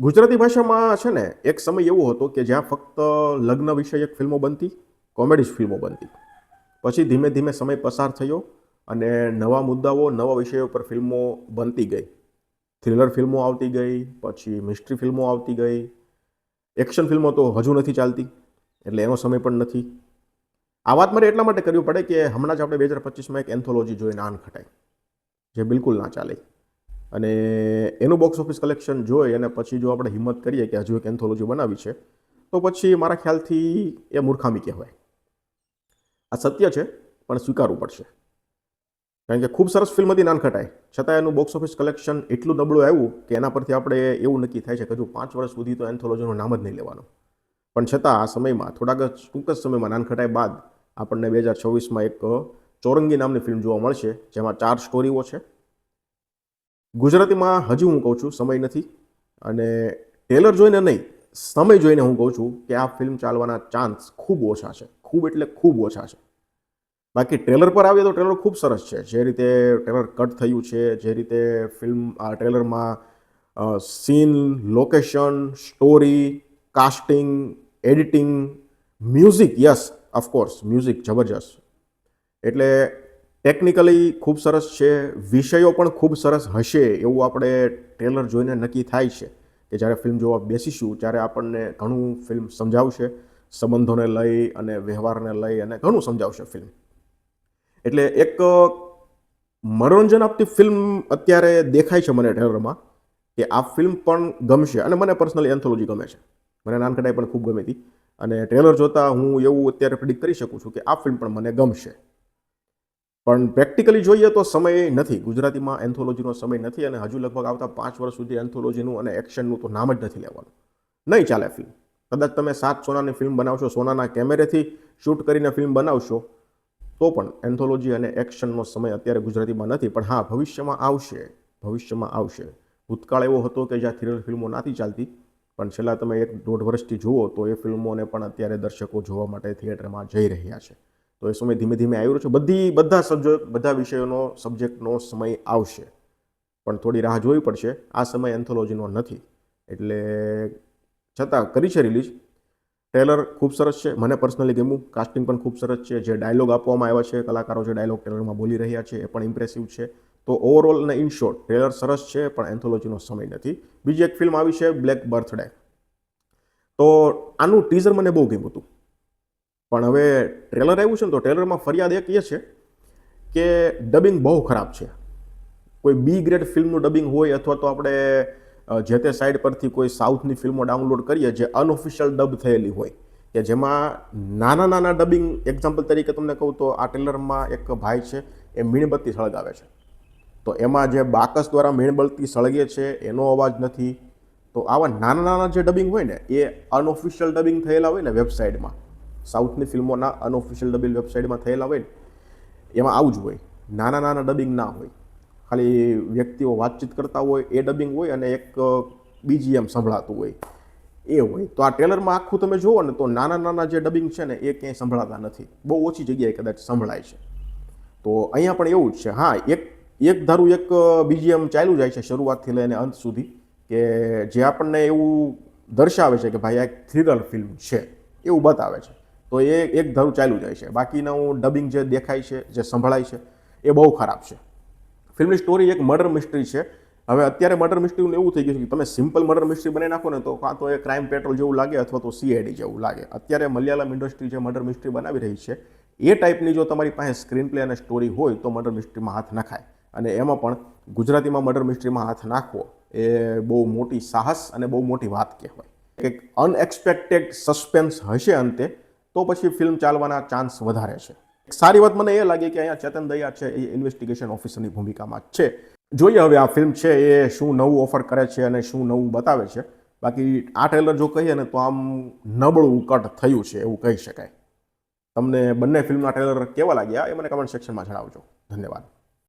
ગુજરાતી ભાષામાં છે ને એક સમય એવો હતો કે જ્યાં ફક્ત લગ્ન વિષયક ફિલ્મો બનતી, કોમેડી ફિલ્મો બનતી. પછી ધીમે ધીમે સમય પસાર થયો અને નવા મુદ્દાઓ, નવા વિષયો પર ફિલ્મો બનતી ગઈ. થ્રિલર ફિલ્મો આવતી ગઈ, પછી મિસ્ટ્રી ફિલ્મો આવતી ગઈ, એક્શન ફિલ્મો તો હજુ નથી ચાલતી, એટલે એનો સમય પણ નથી. આ વાત મારે એટલા માટે કરવી પડે કે હમણાં જ આપણે 2025માં એક એન્થોલોજી જોઈ, નાન ખટાઈ, જે બિલકુલ ના ચાલે. અને એનું બોક્સ ઓફિસ કલેક્શન જોઈ અને પછી જો આપણે હિંમત કરીએ કે હજુ એક એન્થોલોજી બનાવી છે, તો પછી મારા ખ્યાલથી એ મૂર્ખામી કહેવાય. આ સત્ય છે, પણ સ્વીકારવું પડશે. કારણ કે ખૂબ સરસ ફિલ્મ હતી નાન ખટાઈ, છતાં એનું બોક્સ ઓફિસ કલેક્શન એટલું નબળું આવ્યું કે એના પરથી આપણે એવું નક્કી થાય છે કે હજુ 5 વર્ષ સુધી તો એન્થોલોજીનું નામ જ નહીં લેવાનું. પણ છતાં આ સમયમાં ટૂંક જ સમયમાં નાન ખટાઈ બાદ આપણને 2024માં એક ચોરંગી નામની ફિલ્મ જોવા મળશે, જેમાં 4 સ્ટોરીઓ છે. ગુજરાતીમાં હજી હું કહું છું સમય નથી, અને ટ્રેલર જોઈને નહીં, સમય જોઈને હું કહું છું કે આ ફિલ્મ ચાલવાના ચાન્સ ખૂબ ઓછા છે. ખૂબ એટલે ખૂબ ઓછા છે. બાકી ટ્રેલર પર આવીએ તો ટ્રેલર ખૂબ સરસ છે. જે રીતે ટ્રેલર કટ થયું છે, જે રીતે ફિલ્મ આ ટ્રેલરમાં scene, location, story, casting, editing, music, yes of course music જબરજસ્ત. એટલે ટેકનિકલી ખૂબ સરસ છે, વિષયો પણ ખૂબ સરસ હશે એવું આપણે ટ્રેલર જોઈને નક્કી થાય છે કે જ્યારે ફિલ્મ જોવા બેસીશું ત્યારે આપણને ઘણું ફિલ્મ સમજાવશે, સંબંધોને લઈ અને વ્યવહારને લઈ અને ઘણું સમજાવશે ફિલ્મ. એટલે એક મનોરંજન આપતી ફિલ્મ અત્યારે દેખાય છે મને ટ્રેલરમાં, કે આ ફિલ્મ પણ ગમશે. અને મને પર્સનલી એન્થોલોજી ગમે છે, મને નાન ખટાઈ પણ ખૂબ ગમી હતી, અને ટ્રેલર જોતાં હું એવું અત્યારે પ્રિડિક્ટ કરી શકું છું કે આ ફિલ્મ પણ મને ગમશે. પણ પ્રેક્ટિકલી જોઈએ તો સમય નથી, ગુજરાતીમાં એન્થોલોજીનો સમય નથી, અને હજુ લગભગ આવતા 5 વર્ષ સુધી એન્થોલોજીનું અને એક્શનનું તો નામ જ નથી લેવાનું. નહીં ચાલે ફિલ્મ. કદાચ તમે 7 સોનાની ફિલ્મ બનાવશો, સોનાના કેમેરેથી શૂટ કરીને ફિલ્મ બનાવશો, તો પણ એન્થોલોજી અને એક્શનનો સમય અત્યારે ગુજરાતીમાં નથી. પણ હા, ભવિષ્યમાં આવશે, ભવિષ્યમાં આવશે. ભૂતકાળ એવો હતો કે જ્યાં થ્રિલર ફિલ્મો નથી ચાલતી, પણ છેલ્લા તમે 1-1.5 વર્ષથી જુઓ તો એ ફિલ્મોને પણ અત્યારે દર્શકો જોવા માટે થિયેટરમાં જઈ રહ્યા છે. તો એ સમય ધીમે ધીમે આવ્યો છે. બધા વિષયોનો સબ્જેક્ટનો સમય આવશે, પણ થોડી રાહ જોવી પડશે. આ સમય એન્થોલોજીનો નથી, એટલે છતાં કરી છે રિલીઝ. ટ્રેલર ખૂબ સરસ છે, મને પર્સનલી ગમ્યું. કાસ્ટિંગ પણ ખૂબ સરસ છે. જે ડાયલોગ આપવામાં આવ્યા છે, કલાકારો જે ડાયલોગ ટ્રેલરમાં બોલી રહ્યા છે, એ પણ ઇમ્પ્રેસિવ છે. તો ઓવરઓલ અને ઇન શોર્ટ ટ્રેલર સરસ છે, પણ એન્થોલોજીનો સમય નથી. બીજી એક ફિલ્મ આવી છે, બ્લેક બર્થડે. તો આનું ટીઝર મને બહુ ગમ્યું હતું, પણ હવે ટ્રેલર આવ્યું છે ને, તો ટ્રેલરમાં ફરિયાદ એક એ છે કે ડબિંગ બહુ ખરાબ છે. કોઈ બી ગ્રેડ ફિલ્મનું ડબિંગ હોય, અથવા તો આપણે જે તે સાઇડ પરથી કોઈ સાઉથની ફિલ્મો ડાઉનલોડ કરીએ જે અનઓફિશિયલ ડબ થયેલી હોય, કે જેમાં નાના નાના ડબિંગ. એક્ઝામ્પલ તરીકે તમને કહું તો આ ટ્રેલરમાં એક ભાઈ છે, એ મીણબત્તી સળગાવે છે, તો એમાં જે બાકસ દ્વારા મીણબત્તી સળગે છે એનો અવાજ નથી. તો આવા નાના નાના જે ડબિંગ હોય ને, એ અનઓફિશિયલ ડબિંગ થયેલા હોય ને વેબસાઇટમાં, સાઉથની ફિલ્મોના અનઓફિશિયલ ડબિંગ વેબસાઇટમાં થયેલા હોય ને, એમાં આવું જ હોય. નાના નાના ડબિંગ ના હોય, ખાલી વ્યક્તિઓ વાતચીત કરતા હોય એ ડબિંગ હોય, અને એક બીજી એમ સંભળાતું હોય એ હોય. તો આ ટ્રેલરમાં આખું તમે જુઓ ને, તો નાના નાના જે ડબિંગ છે ને, એ ક્યાંય સંભળાતા નથી. બહુ ઓછી જગ્યાએ કદાચ સંભળાય છે. તો અહીંયા પણ એવું જ છે. હા, એક ધારું એક બીજીએમ ચાલ્યું જાય છે શરૂઆતથી લઈને અંત સુધી, કે જે આપણને એવું દર્શાવે છે કે ભાઈ આ એક થ્રિલર ફિલ્મ છે એવું બતાવે છે. તો એ એક ધારું ચાલ્યું જાય છે. બાકીનું ડબિંગ જે દેખાય છે, જે સંભળાય છે, એ બહુ ખરાબ છે. ફિલ્મની સ્ટોરી એક મર્ડર મિસ્ટ્રી છે. હવે અત્યારે મર્ડર મિસ્ટ્રીનું એવું થઈ ગયું છે કે તમે સિમ્પલ મર્ડર મિસ્ટ્રી બનાવી નાખો ને, તો કાં તો એ ક્રાઇમ પેટ્રોલ જેવું લાગે, અથવા તો CID જેવું લાગે. અત્યારે મલયાલમ ઇન્ડસ્ટ્રી જે મર્ડર મિસ્ટ્રી બનાવી રહી છે, એ ટાઈપની જો તમારી પાસે સ્ક્રીન પ્લે અને સ્ટોરી હોય તો મર્ડર મિસ્ટ્રીમાં હાથ નખાય. અને એમાં પણ ગુજરાતીમાં મર્ડર મિસ્ટ્રીમાં હાથ નાખવો એ બહુ મોટી સાહસ અને બહુ મોટી વાત કહેવાય. એક અનએક્સપેક્ટેડ સસ્પેન્સ હશે અંતે, તો પછી ફિલ્મ ચાલવાના ચાન્સ વધારે છે. સારી વાત મને એ લાગી કે અહીંયા ચેતન દયા છે, એ ઇન્વેસ્ટિગેશન ઓફિસરની ભૂમિકામાં છે. જોઈએ હવે આ ફિલ્મ છે એ શું નવું ઓફર કરે છે અને શું નવું બતાવે છે. બાકી આ ટ્રેલર જો કહીએ ને, તો આમ નબળું કટ થયું છે એવું કહી શકાય. તમને બંને ફિલ્મના ટ્રેલર કેવા લાગ્યા એ મને કમેન્ટ સેક્શનમાં જણાવજો. ધન્યવાદ.